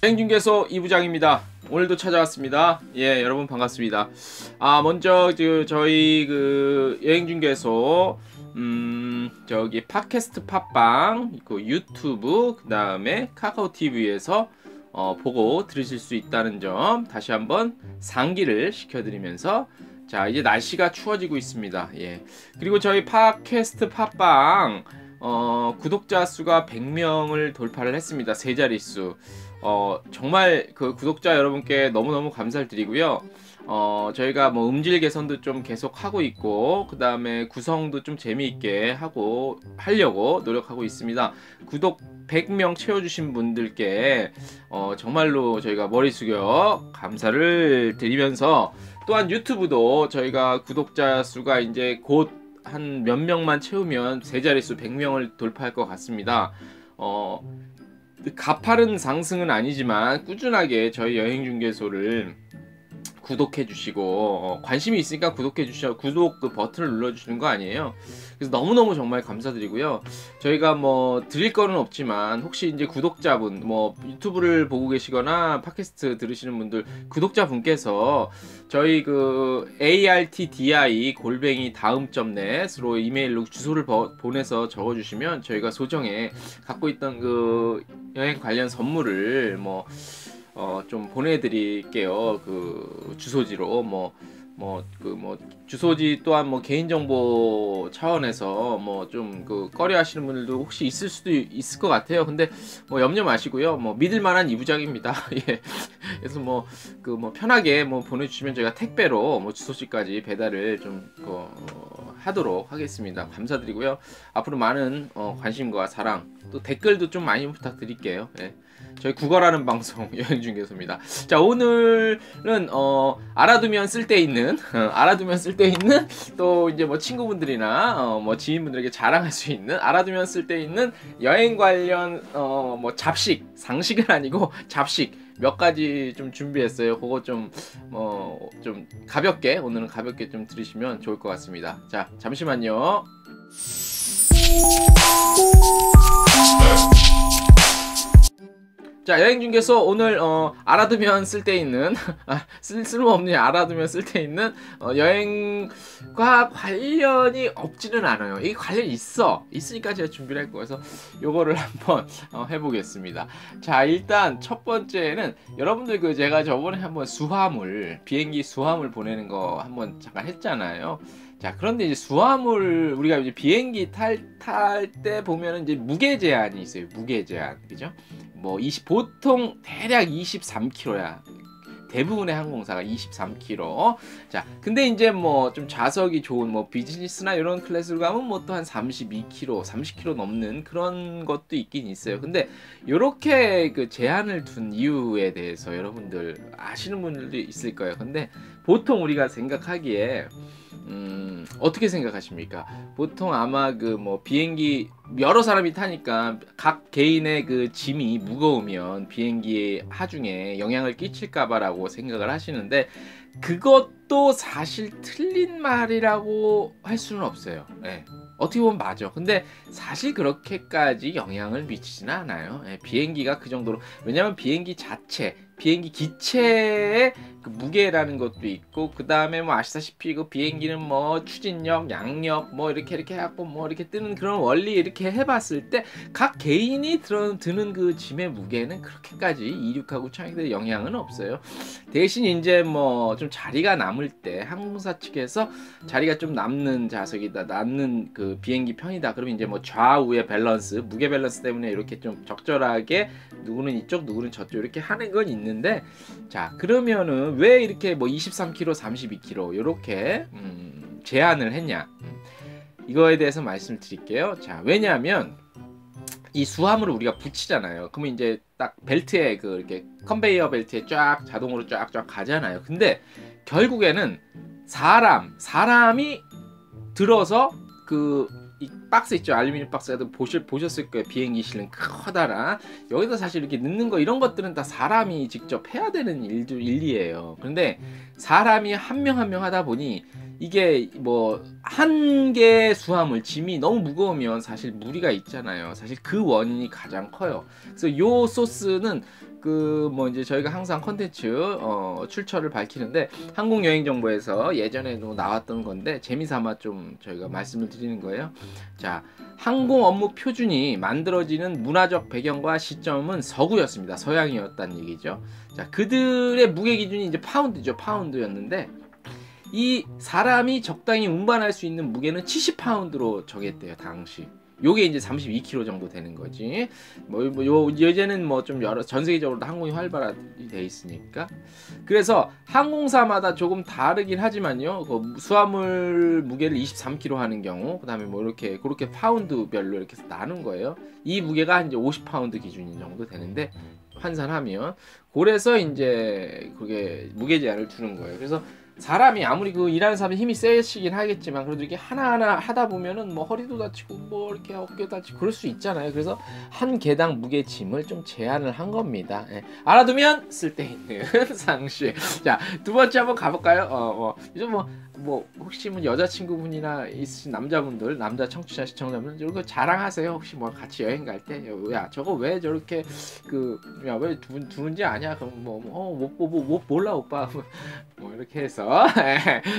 여행중개소 이부장입니다. 오늘도 찾아왔습니다. 예, 여러분 반갑습니다. 먼저 저희 여행중개소 저기 팟캐스트 팟빵, 유튜브, 그 다음에 카카오 TV에서 보고 들으실 수 있다는 점 다시 한번 상기를 시켜드리면서, 자, 이제 날씨가 추워지고 있습니다. 예. 그리고 저희 팟캐스트 팟빵 구독자 수가 100명을 돌파를 했습니다. 세 자릿수. 정말 그 구독자 여러분께 너무너무 감사를 드리고요. 저희가 뭐 음질 개선도 좀 계속 하고 있고, 그 다음에 구성도 좀 재미있게 하려고 노력하고 있습니다. 구독 100명 채워주신 분들께 정말로 저희가 머리 숙여 감사를 드리면서, 또한 유튜브도 저희가 구독자 수가 이제 곧 한 몇 명만 채우면 세 자릿수 100명을 돌파할 것 같습니다. 가파른 상승은 아니지만 꾸준하게 저희 여행중개소를 구독해 주시고, 관심이 있으니까 구독해 주셔, 구독 버튼을 눌러 주시는 거 아니에요. 그래서 너무너무 정말 감사드리고요. 저희가 뭐 드릴 거는 없지만, 혹시 이제 구독자분, 뭐 유튜브를 보고 계시거나 팟캐스트 들으시는 분들, 구독자분께서 저희 artdi@daum.net으로 이메일로 주소를 보내서 적어주시면 저희가 소정에 갖고 있던 여행 관련 선물을 좀 보내드릴게요. 주소지로 주소지, 또한 개인정보 차원에서 좀 꺼려 하시는 분들도 혹시 있을 수도 있을 것 같아요. 근데 염려 마시고요. 믿을만한 이부장입니다. 예. 그래서 편하게 보내주시면 저희가 택배로 주소지까지 배달을 좀 하도록 하겠습니다. 감사드리고요. 앞으로 많은 관심과 사랑, 또 댓글도 좀 많이 부탁드릴게요. 예. 저희 국어라는 방송 여행중개소입니다. 자, 오늘은 알아두면 쓸데있는 또 이제 친구분들이나 지인분들에게 자랑할 수 있는, 알아두면 쓸데있는 여행 관련 잡식, 상식은 아니고 잡식 몇 가지 좀 준비했어요. 그거 좀 가볍게, 오늘은 가볍게 좀 들으시면 좋을 것 같습니다. 자, 잠시만요. 자, 여행중개소 오늘 알아두면 쓸데있는 쓸모없는, 알아두면 쓸데있는 여행과 관련이 없지는 않아요. 이게 관련이 있으니까 제가 준비를 했고, 그래서 요거를 한번 해보겠습니다. 자, 일단 첫 번째는 여러분들 제가 저번에 한번 비행기 수화물 보내는 거 한번 잠깐 했잖아요. 자, 그런데 이제 수화물, 우리가 이제 비행기 탈 때 보면은 이제 무게 제한이 있어요. 무게 제한. 그죠? 보통 대략 23kg야. 대부분의 항공사가 23kg. 자, 근데 이제 좀 좌석이 좋은 비즈니스나 이런 클래스로 가면 또 한 32kg, 30kg 넘는 그런 것도 있긴 있어요. 근데 요렇게 제한을 둔 이유에 대해서 여러분들 아시는 분들도 있을 거예요. 근데 보통 우리가 생각하기에 어떻게 생각하십니까? 보통 아마 비행기 여러 사람이 타니까 각 개인의 짐이 무거우면 비행기의 하중에 영향을 끼칠까봐라고 생각을 하시는데, 그것도 사실 틀린 말이라고 할 수는 없어요. 네. 어떻게 보면 맞아. 근데 사실 그렇게까지 영향을 미치지는 않아요. 네. 비행기가 그 정도로, 왜냐면 비행기 기체의 무게라는 것도 있고, 그 다음에 아시다시피 비행기는 추진력, 양력 이렇게 해갖고 이렇게 뜨는 그런 원리, 이렇게 해봤을 때 각 개인이 드는 짐의 무게는 그렇게까지 이륙하고 착륙에 영향은 없어요. 대신 이제 좀 자리가 남을 때 항공사 측에서 자리가 좀 남는 좌석이다, 남는 비행기 편이다, 그러면 이제 좌우의 밸런스, 무게 밸런스 때문에 이렇게 좀 적절하게 누구는 이쪽, 누구는 저쪽 이렇게 하는 건 있는데, 자, 그러면은 왜 이렇게 23kg, 32kg 이렇게 제한을 했냐? 이거에 대해서 말씀을 드릴게요. 자, 왜냐하면 이 수화물을 우리가 붙이잖아요. 그러면 이제 딱 벨트에 이렇게 컨베이어 벨트에 쫙 자동으로 쫙 가잖아요. 근데 결국에는 사람이 들어서 이 박스 있죠, 알루미늄 박스도 보셨을 거예요. 비행기 실은 커다란, 여기다 사실 이렇게 넣는 거, 이런 것들은 다 사람이 직접 해야 되는 일이에요. 그런데 사람이 한 명 한 명 하다 보니 이게 한 개 수화물 짐이 너무 무거우면 사실 무리가 있잖아요. 사실 그 원인이 가장 커요. 그래서 요 소스는 그 뭐 이제 저희가 항상 컨텐츠 출처를 밝히는데 항공여행정보에서 예전에도 나왔던 건데 재미삼아 좀 저희가 말씀을 드리는 거예요. 자, 항공 업무 표준이 만들어지는 문화적 배경과 시점은 서구였습니다. 서양이었다는 얘기죠. 자, 그들의 무게 기준이 이제 파운드죠. 파운드였는데 이 사람이 적당히 운반할 수 있는 무게는 70파운드로 정했대요, 당시. 요게 이제 32kg 정도 되는 거지. 예전에는 뭐 좀 여러 전 세계적으로 항공이 활발하게 돼 있으니까. 그래서 항공사마다 조금 다르긴 하지만요. 그 수화물 무게를 23kg 하는 경우, 그다음에 뭐 이렇게 그렇게 파운드별로 이렇게 나눈 거예요. 이 무게가 이제 50파운드 기준인 정도 되는데 환산하면 그래서 이제 그게 무게 제한을 두는 거예요. 그래서 사람이 아무리 그 일하는 사람이 힘이 세시긴 하겠지만 그래도 이렇게 하나하나 하다 보면은 뭐 허리도 다치고 뭐 이렇게 어깨 다치고 그럴 수 있잖아요. 그래서 한 개당 무게짐을 좀 제한을 한 겁니다. 예. 알아두면 쓸데있는 상식. 자, 두 번째 한번 가볼까요? 이제 뭐 혹시 뭐 여자친구분이나 있으신 남자분들, 남자 청취자 시청자분 이런 거 자랑하세요. 혹시 뭐 같이 여행 갈 때 야 저거 왜 저렇게 야 왜 두는지 아냐? 그럼 못 몰라 오빠 뭐 이렇게 해서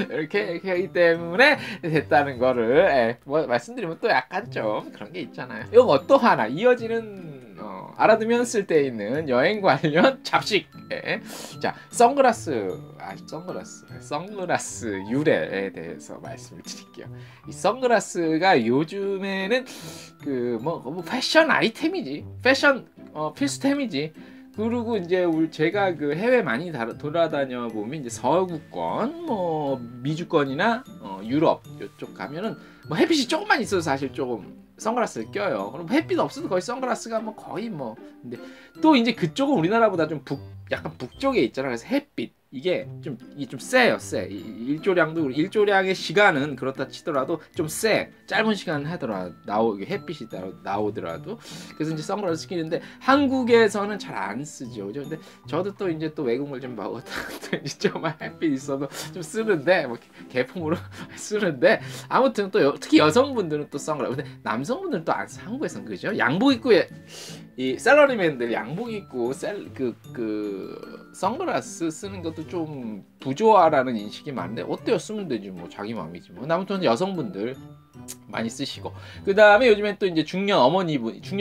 이렇게 하기 때문에 됐다는 거를 뭐 말씀드리면 또 약간 좀 그런 게 있잖아요. 이거 또 하나 이어지는 알아두면 쓸데있는 여행 관련 잡식. 자, 선글라스 유래에 대해서 말씀을 드릴게요. 이 선글라스가 요즘에는 그 뭐 패션 아이템이지, 패션 필수템이지. 그리고 이제 제가 그 해외 많이 돌아다녀 보면 이제 서구권, 뭐 미주권이나 유럽 이쪽 가면은 뭐 햇빛이 조금만 있어도 사실 조금 선글라스를 껴요. 그럼 햇빛 없어도 거의 선글라스가 뭐 거의 뭐. 근데 또 이제 그쪽은 우리나라보다 좀 약간 북쪽에 있잖아. 그래서 햇빛 이게 좀 세요. 세. 일조량의 시간은 그렇다 치더라도 좀 세. 짧은 시간 하더라도 햇빛이 나오더라도. 그래서 이제 선글라스 끼는데 한국에서는 잘 안 쓰죠. 그죠? 근데 저도 또 이제 또 외국물 좀 먹었다가 또 이제 좀 햇빛 있어도 좀 쓰는데 뭐 개품으로 쓰는데 아무튼 또 특히 여성분들은 또 선글라스. 근데 남성분들은 또 안 써. 한국에서는 그죠? 양복 입고 이 셀러리맨들 양복 입고 선글라스 쓰는 것도 좀 부조화라는 인식이 많은데 어때요? 쓰면 되지 뭐 자기 마음이지 뭐. 아무튼 여성분들 많이 쓰시고 그 다음에 요즘엔 또 이제 중년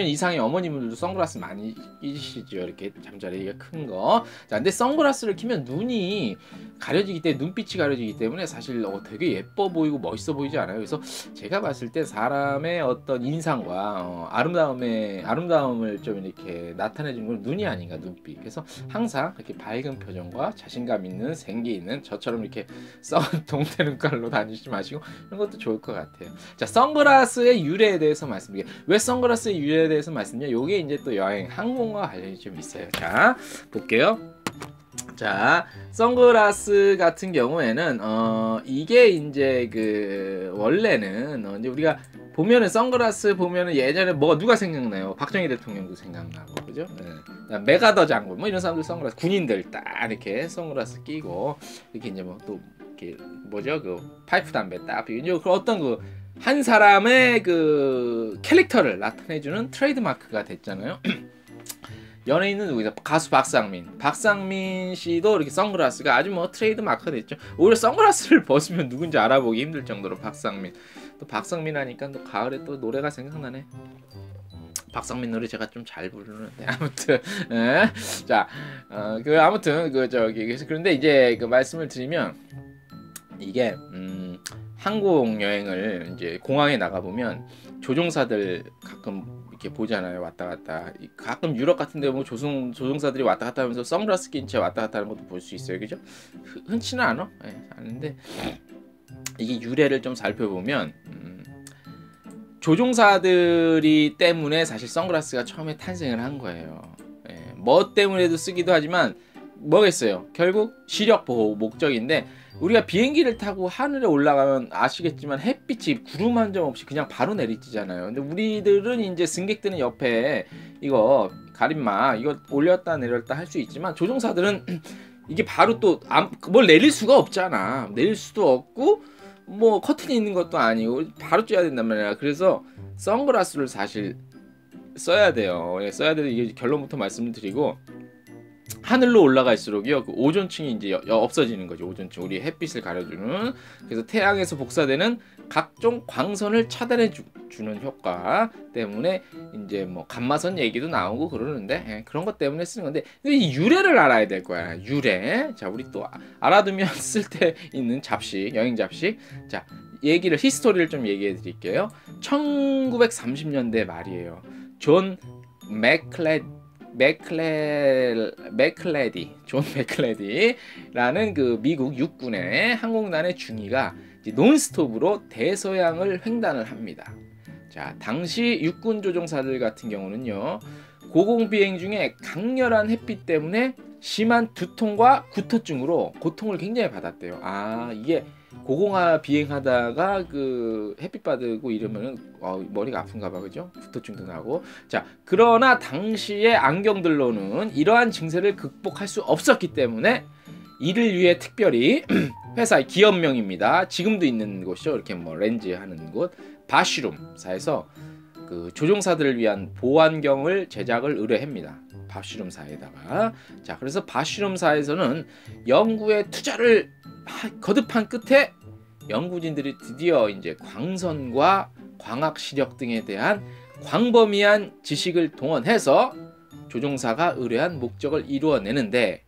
이상의 어머니분들도 선글라스 많이 끼시죠. 이렇게 잠자리가 큰 거. 자, 근데 선글라스를 끼면 눈이 가려지기 때문에 눈빛이 가려지기 때문에 사실 되게 예뻐 보이고 멋있어 보이지 않아요. 그래서 제가 봤을 때 사람의 어떤 인상과 아름다움을 좀 이렇게 나타내주는 건 눈이 아닌가, 눈빛. 그래서 항상 이렇게 밝은 표정과 자신감 있는 생기 있는 저처럼 이렇게 동태 눈깔로 다니지 마시고 이런 것도 좋을 것 같아요. 자, 선글라스의 유래에 대해서 말씀드릴게요. 왜 선글라스의 유래에 대해서 말씀드려? 요게 이제 또 여행 항공과 관련이 좀 있어요. 자, 볼게요. 자, 선글라스 같은 경우에는 이게 이제 그 원래는 이제 우리가 보면은 선글라스 보면은 예전에 누가 생각나요? 박정희 대통령도 생각나고, 그죠? 네. 메가더 장군 뭐 이런 사람들 선글라스, 군인들 딱 이렇게 선글라스 끼고 이렇게 이제 뭐 또 이렇게 뭐죠? 그 파이프 담배 딱 이제 그 어떤 그 한 사람의 그 캐릭터를 나타내주는 트레이드 마크가 됐잖아요. 연예인은 누구죠? 가수 박상민 씨도 이렇게 선글라스가 아주 뭐 트레이드 마크가 됐죠. 오히려 선글라스를 벗으면 누군지 알아보기 힘들 정도로 박상민. 또 박상민 하니까 또 가을에 또 노래가 생각나네. 박상민 노래 제가 좀 잘 부르는데 아무튼 자, 아무튼 그런데 이제 그 말씀을 드리면 이게 항공 여행을 이제 공항에 나가 보면 조종사들 가끔 이렇게 보잖아요. 왔다 갔다. 가끔 유럽 같은데 뭐 조종사들이 왔다 갔다 하면서 선글라스 낀 채 왔다 갔다 하는 것도 볼 수 있어요. 그죠? 흔치는 않아. 아는데 이게 유래를 좀 살펴보면 조종사들이 때문에 사실 선글라스가 처음에 탄생을 한 거예요. 뭐 때문에도 쓰기도 하지만 뭐겠어요. 결국 시력 보호 목적인데 우리가 비행기를 타고 하늘에 올라가면 아시겠지만 햇빛이 구름 한 점 없이 그냥 바로 내리쬐잖아요. 근데 우리들은 이제 승객들은 옆에 이거 가림막 이거 올렸다 내렸다 할 수 있지만 조종사들은 이게 바로 또 뭘 내릴 수가 없잖아. 내릴 수도 없고 뭐 커튼이 있는 것도 아니고 바로 쬐야 된단 말이야. 그래서 선글라스를 사실 써야 돼요. 써야 돼요. 이게 결론부터 말씀을 드리고 하늘로 올라갈수록요 그 오존층이 이제 없어지는 거죠. 오존층, 우리 햇빛을 가려주는. 그래서 태양에서 복사되는 각종 광선을 차단해 주는 효과 때문에 이제 뭐 감마선 얘기도 나오고 그러는데, 예, 그런 것 때문에 쓰는 건데, 근데 이 유래를 알아야 될 거야. 유래. 자, 우리 또 알아두면 쓸데 있는 잡식, 여행 잡식. 자, 얘기를, 히스토리를 좀 얘기해 드릴게요. 1930년대 말이에요. 존 존 맥클레디라는 그 미국 육군의 항공단의 중위가 논스톱으로 대서양을 횡단을 합니다. 자, 당시 육군 조종사들 같은 경우는요, 고공 비행 중에 강렬한 햇빛 때문에 심한 두통과 구토증으로 고통을 굉장히 받았대요. 아, 이게 고공화 비행하다가 그 햇빛 받고 이러면은 머리가 아픈가 봐, 그죠? 구토증도 나고. 자, 그러나 당시의 안경들로는 이러한 증세를 극복할 수 없었기 때문에 이를 위해 특별히 회사의 기업명입니다. 지금도 있는 곳이죠. 이렇게 뭐 렌즈 하는 곳, 바쉬룸사에서 그 조종사들을 위한 보안경을 제작을 의뢰합니다. 바쉬룸사에다가. 자, 그래서 바쉬룸사에서는 연구에 투자를 거듭한 끝에 연구진들이 드디어 이제 광선과 광학 시력 등에 대한 광범위한 지식을 동원해서 조종사가 의뢰한 목적을 이루어내는데,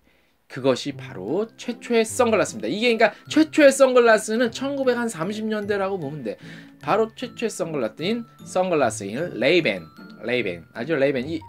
그것이 바로 최초의 선글라스입니다. 이게 그러니까 최초의 선글라스는 1930년대라고 보면 돼. 바로 최초의 선글라스인 레이벤. 아죠? 레이벤. 이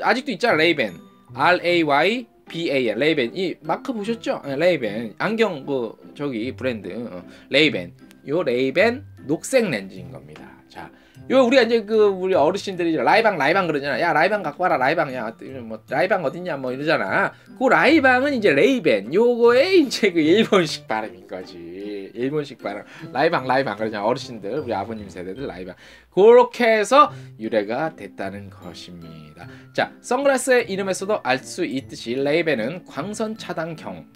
아직도 있잖아. 레이벤. RAYBAN. 레이벤. 이 마크 보셨죠? 레이벤. 안경 그 저기 브랜드. 레이벤. 요 레이벤 녹색 렌즈인 겁니다. 자, 요 우리가 이제 그 우리 어르신들이 라이방 그러잖아. 야, 라이방 갖고 와라. 라이방. 야, 뭐 라이방 어딨냐 뭐 이러잖아. 그 라이방은 이제 레이벤. 요거에 이제 그 일본식 발음인 거지. 일본식 발음. 라이방 그러잖아. 어르신들, 우리 아버님 세대들 라이방. 그렇게 해서 유래가 됐다는 것입니다. 자, 선글라스의 이름에서도 알 수 있듯이 레이벤은 광선 차단경,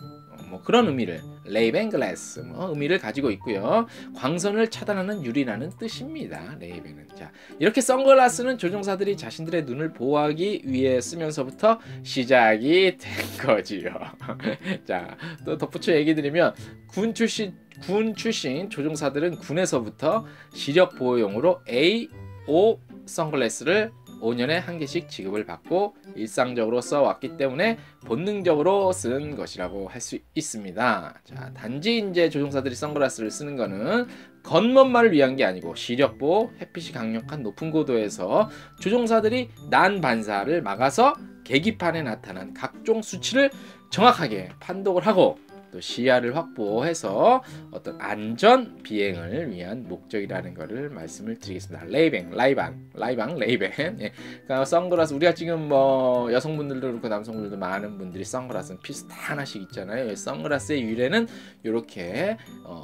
뭐 그런 의미를, 레이벤 글래스 뭐 의미를 가지고 있고요. 광선을 차단하는 유리라는 뜻입니다. 레이벤은. 자, 이렇게 선글라스는 조종사들이 자신들의 눈을 보호하기 위해 쓰면서부터 시작이 된 거지요. 자, 또 덧붙여 얘기 드리면 군 출신 조종사들은 군에서부터 시력 보호용으로 A5 선글라스를 5년에 한 개씩 지급을 받고 일상적으로 써왔기 때문에 본능적으로 쓴 것이라고 할 수 있습니다. 자, 단지 이제 조종사들이 선글라스를 쓰는 거는 겉멋만을 위한 게 아니고 시력 보호, 햇빛이 강력한 높은 고도에서 조종사들이 난 반사를 막아서 계기판에 나타난 각종 수치를 정확하게 판독을 하고 또 시야를 확보해서 어떤 안전 비행을 위한 목적이라는 것을 말씀을 드리겠습니다. 레이벤. 예. 그러니까 선글라스, 우리가 지금 뭐 여성분들도 그렇고 남성분들도 많은 분들이 선글라스는 필수 다 하나씩 있잖아요. 선글라스의 유래는 이렇게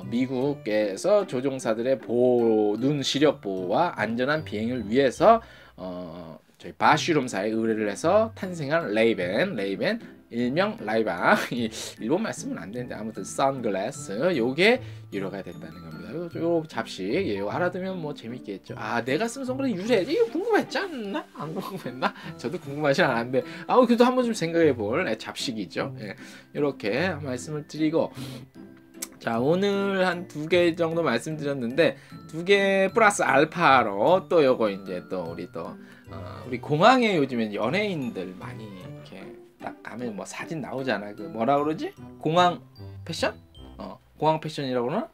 미국에서 조종사들의 눈 시력 보호와 안전한 비행을 위해서 저희 바쉬룸사에 의뢰를 해서 탄생한 레이벤 일명 라이방. 일본 말씀은 안 되는데 아무튼 선글라스, 요게 유래가 됐다는 겁니다. 요 잡식, 예, 요 알아두면 뭐 재밌겠죠. 아, 내가 쓴 선글라스 유래 이거 궁금했지 않나? 안 궁금했나? 저도 궁금하지 않았는데 그래도 한번 좀 생각해볼 잡식이죠. 예, 이렇게 말씀을 드리고, 자, 오늘 한 2개 정도 말씀드렸는데 2개 플러스 알파로 또 요거 이제 또 우리 공항에 요즘엔 연예인들 많이 이렇게 딱 가면 뭐 사진 나오잖아. 그 뭐라 그러지? 공항 패션? 공항 패션이라고 그러나?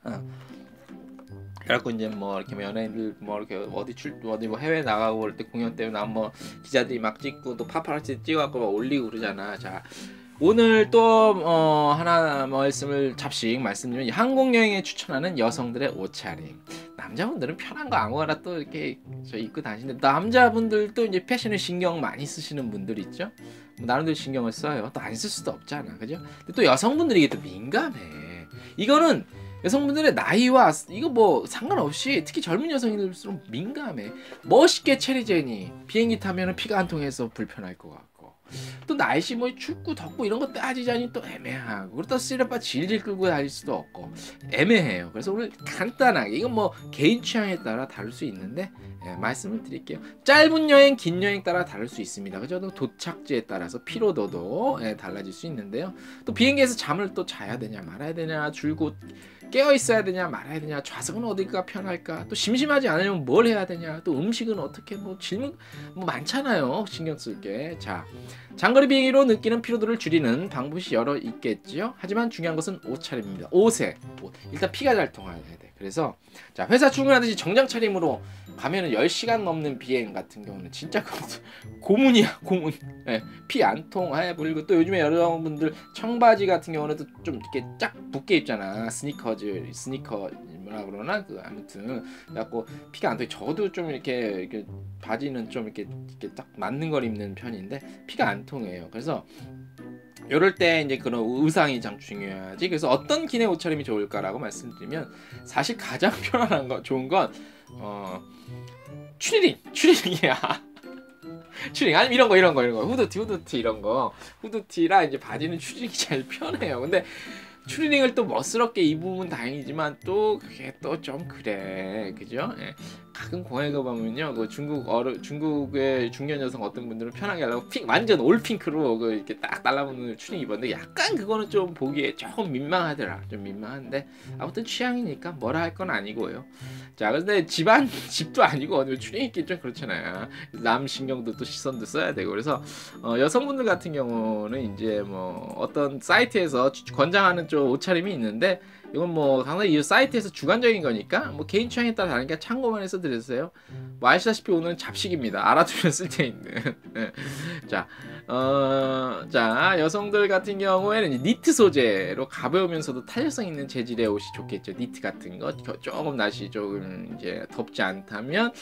그래갖고 이제 뭐 이렇게 연예인들 뭐 이렇게 어디 뭐 해외 나가고 그럴 때 공연 때문에 뭐 기자들이 막 찍고 또 파파라치 찍어갖고 막 올리고 그러잖아. 자, 오늘 또 하나 잡식 말씀드리면 한국 여행에 추천하는 여성들의 옷차림. 남자분들은 편한 거 아무거나 또 이렇게 입고 다니시는데 남자분들도 이제 패션에 신경 많이 쓰시는 분들 있죠. 뭐 나름대로 신경을 써요. 또 안 쓸 수도 없잖아, 그죠? 근데 또 여성분들이 이게 또 민감해. 이거는 여성분들의 나이와 이거 뭐 상관없이 특히 젊은 여성들일수록 민감해. 멋있게 체리제니 비행기 타면은 피가 한 통해서 불편할 것 같고, 또 날씨 뭐 춥고 덥고 이런 거 따지자니 또 애매하고, 그렇다고 쓰레빠 질질 끌고 다닐 수도 없고 애매해요. 그래서 오늘 간단하게, 이건 뭐 개인 취향에 따라 다를 수 있는데 말씀을 드릴게요. 짧은 여행, 긴 여행 따라 다를 수 있습니다. 그죠? 도착지에 따라서 피로도도 달라질 수 있는데요. 또 비행기에서 잠을 또 자야 되냐 말아야 되냐, 줄곧 깨어 있어야 되냐 말아야 되냐, 좌석은 어디가 편할까, 또 심심하지 않으려면 뭘 해야 되냐, 또 음식은 어떻게, 뭐 질문 뭐 많잖아요. 신경 쓸 게. 자, 장거리 비행기로 느끼는 피로도를 줄이는 방법이 여러 있겠지요. 하지만 중요한 것은 옷차림입니다. 옷에 일단 피가 잘 통해야 돼. 그래서 자, 회사 출근하듯이 정장 차림으로 가면은 10시간 넘는 비행 같은 경우는 진짜 고문이야, 고문. 피 안 통해 버리고, 또 요즘에 여러분들 청바지 같은 경우는 또 좀 이렇게 쫙 붙게 입잖아. 스니커 뭐라 그러나, 그 아무튼 그래갖고 피가 안 통해. 저도 좀 이렇게 바지는 좀 이렇게 딱 맞는 걸 입는 편인데 피가 안 통해요. 그래서 요럴 때 이제 그런 의상이 참 중요하지. 그래서 어떤 기내 옷차림이 좋을까라고 말씀드리면, 사실 가장 편안한 거, 좋은 건 추리닝이야. 추리닝 아니면 이런 거 후드티 이런 거, 후드티랑 이제 바지는 추리닝이 제일 편해요. 근데 추리닝을 또 멋스럽게 입으면 다행이지만 또 그게 또 좀 그래, 그죠? 가끔 공항에 가보면요, 그 중국의 중년 여성 어떤 분들은 편하게 하려고 완전 올 핑크로 이렇게 딱 달라붙는 추리닝 입었는데, 약간 그거는 좀 보기에 조금 민망하더라. 좀 민망한데 아무튼 취향이니까 뭐라 할 건 아니고요. 자, 근데 집도 아니고 추리닝 입기 좀 그렇잖아요. 남 신경도 또 시선도 써야 되고. 그래서 여성분들 같은 경우는 이제 뭐 어떤 사이트에서 권장하는 좀 옷차림이 있는데, 이건 뭐 당연히 이 사이트에서 주관적인 거니까 뭐 개인 취향에 따라 다르니까 참고만 해서 드렸어요. 뭐 아시다시피 오늘은 잡식입니다. 알아두면 쓸데있는. 자, 여성들 같은 경우에는 니트 소재로 가벼우면서도 탄력성 있는 재질의 옷이 좋겠죠. 니트 같은 거, 조금 날씨 조금 이제 덥지 않다면.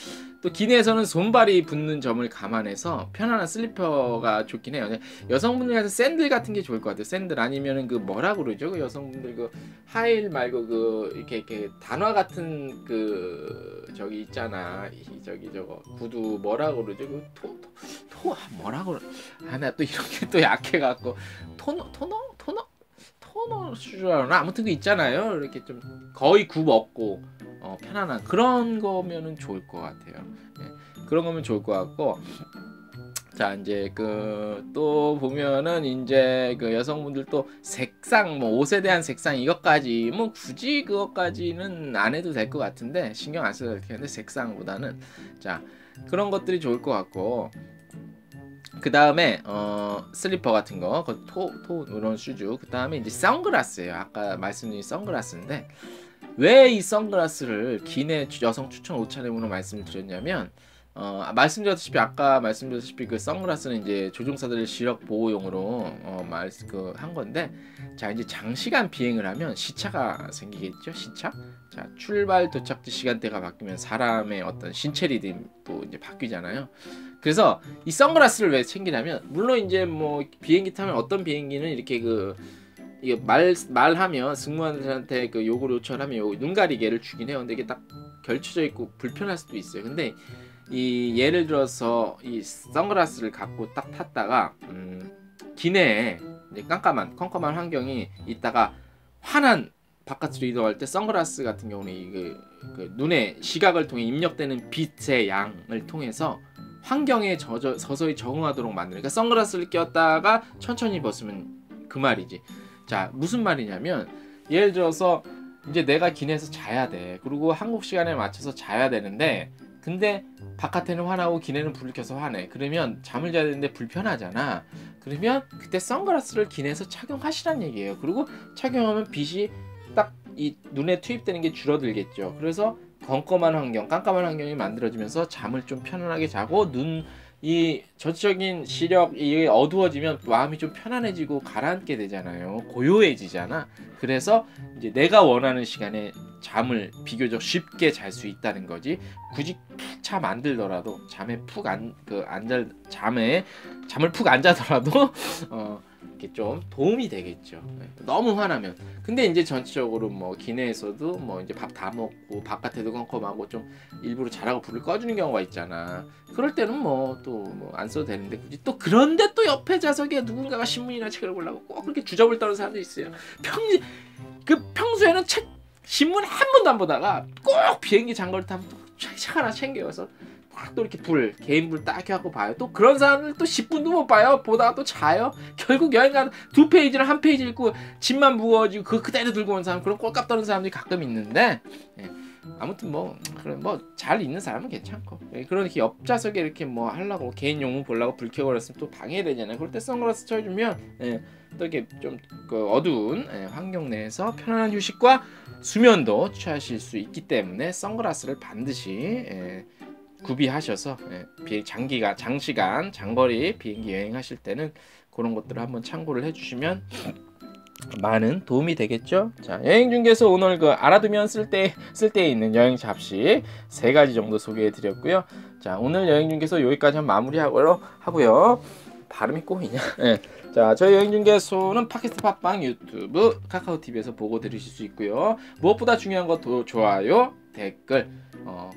또 기내에서는 손발이 붙는 점을 감안해서 편안한 슬리퍼가 좋긴 해요. 여성분들 같은 샌들 같은 게 좋을 것 같아요. 샌들 아니면은 그 뭐라 그러죠? 그 여성분들 그 하일 말고 그 이렇게 단화 같은 그 저기 있잖아. 저거 구두 뭐라 그러죠? 그 뭐라 그러? 나 또 이렇게 또 약해갖고 토너 수준으로나 아무튼 그 있잖아요. 이렇게 좀 거의 굽 없고 편안한 그런 거면은 좋을 것 같아요. 그런 거면 좋을 것 같고. 자, 이제 또 보면은 이제 그 여성분들 또 색상, 뭐 옷에 대한 색상 이것까지 뭐 굳이 그것까지는 안 해도 될 것 같은데, 신경 안 써도 될 텐데 색상보다는. 자, 그런 것들이 좋을 것 같고. 그 다음에 슬리퍼 같은 거, 이런 슈즈. 그 다음에 이제 선글라스예요. 아까 말씀드린 선글라스인데, 왜 이 선글라스를 기내 여성 추천 옷차림으로 말씀을 드렸냐면, 아까 말씀드렸다시피 그 선글라스는 이제 조종사들의 시력 보호용으로 한 건데, 자, 이제 장시간 비행을 하면 시차가 생기겠죠. 시차. 자, 출발 도착지 시간대가 바뀌면 사람의 어떤 신체 리듬도 이제 바뀌잖아요. 그래서 이 선글라스를 왜 챙기냐면, 물론 이제 뭐 비행기 타면 어떤 비행기는 이렇게 이게 말하면 승무원들한테 그 요구를 요청하면 눈 가리개를 주긴 해요. 근데 이게 딱 걸쳐져 있고 불편할 수도 있어요. 근데 이 예를 들어서 이 선글라스를 갖고 딱 탔다가 기내에 이제 컴컴한 환경이 있다가 환한 바깥으로 이동할 때, 선글라스 같은 경우는 그 눈의 시각을 통해 입력되는 빛의 양을 통해서 환경에 서서히 적응하도록 만드는. 그러니까 선글라스를 꼈다가 천천히 벗으면 그 말이지. 자, 무슨 말이냐면, 예를 들어서 이제 내가 기내에서 자야 돼. 그리고 한국 시간에 맞춰서 자야 되는데, 근데 바깥에는 환하고 기내는 불을 켜서 환해. 그러면 잠을 자야 되는데 불편하잖아. 그러면 그때 선글라스를 기내에서 착용하시란 얘기예요. 그리고 착용하면 빛이 딱 이 눈에 투입되는 게 줄어들겠죠. 그래서 깜깜한 환경이 만들어지면서 잠을 좀 편안하게 자고, 이 전체적인 시력이 어두워지면 마음이 좀 편안해지고 가라앉게 되잖아요. 고요해지잖아. 그래서 이제 내가 원하는 시간에 잠을 비교적 쉽게 잘 수 있다는 거지. 굳이 잠 안 들더라도 잠을 푹 안 자더라도 이렇게 좀 도움이 되겠죠. 너무 화나면. 근데 이제 전체적으로 뭐 기내에서도 뭐 이제 밥 다 먹고 바깥에도 컴컴하고 좀 일부러 잘하고 불을 꺼주는 경우가 있잖아. 그럴 때는 뭐 또 뭐 안 써도 되는데 굳이 또 그런데 또 옆에 좌석에 누군가가 신문이나 책을 보려고 꼭 그렇게 주접을 떠는 사람도 있어요. 평소에는 신문 한 번도 안 보다가 꼭 비행기 장거리 타면 또 책 하나 챙겨서 또 이렇게 개인 불 딱 켜갖고 봐요. 또 그런 사람들 또 10분도 못 봐요. 보다가 또 자요. 결국 여행 가는 2페이지를 1페이지 읽고 짐만 무거워지고 그대로 들고 온 사람, 그런 꼴값 떠는 사람들이 가끔 있는데, 예. 아무튼 뭐 그런 뭐 잘 있는 사람은 괜찮고, 예. 그러니까 옆좌석에 이렇게 뭐 하려고 개인 용문 보려고 불 켜고 그랬으면 또 방해되잖아요. 그럴 때 선글라스 쳐주면, 예. 또 이렇게 좀 그 어두운, 예, 환경 내에서 편안한 휴식과 수면도 취하실 수 있기 때문에 선글라스를 반드시, 예, 구비하셔서, 예, 장시간 장거리 비행기 여행하실 때는 그런 것들을 한번 참고를 해주시면 많은 도움이 되겠죠. 자, 여행 중개소 오늘 그 알아두면 쓸데 있는 여행 잡식 3가지 정도 소개해 드렸고요. 자, 오늘 여행 중개소 여기까지 한번 마무리하고요. 발음이 꼬이냐? 예. 자, 저희 여행중개소는 팟캐스트, 팟빵, 유튜브, 카카오 TV에서 보고 들으실 수 있고요. 무엇보다 중요한 것도 좋아요, 댓글,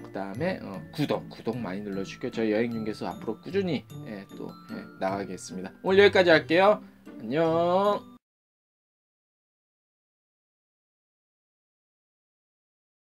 그 다음에 구독 많이 눌러주시고요. 저희 여행중개소 앞으로 꾸준히, 또 나가겠습니다. 오늘 여기까지 할게요. 안녕.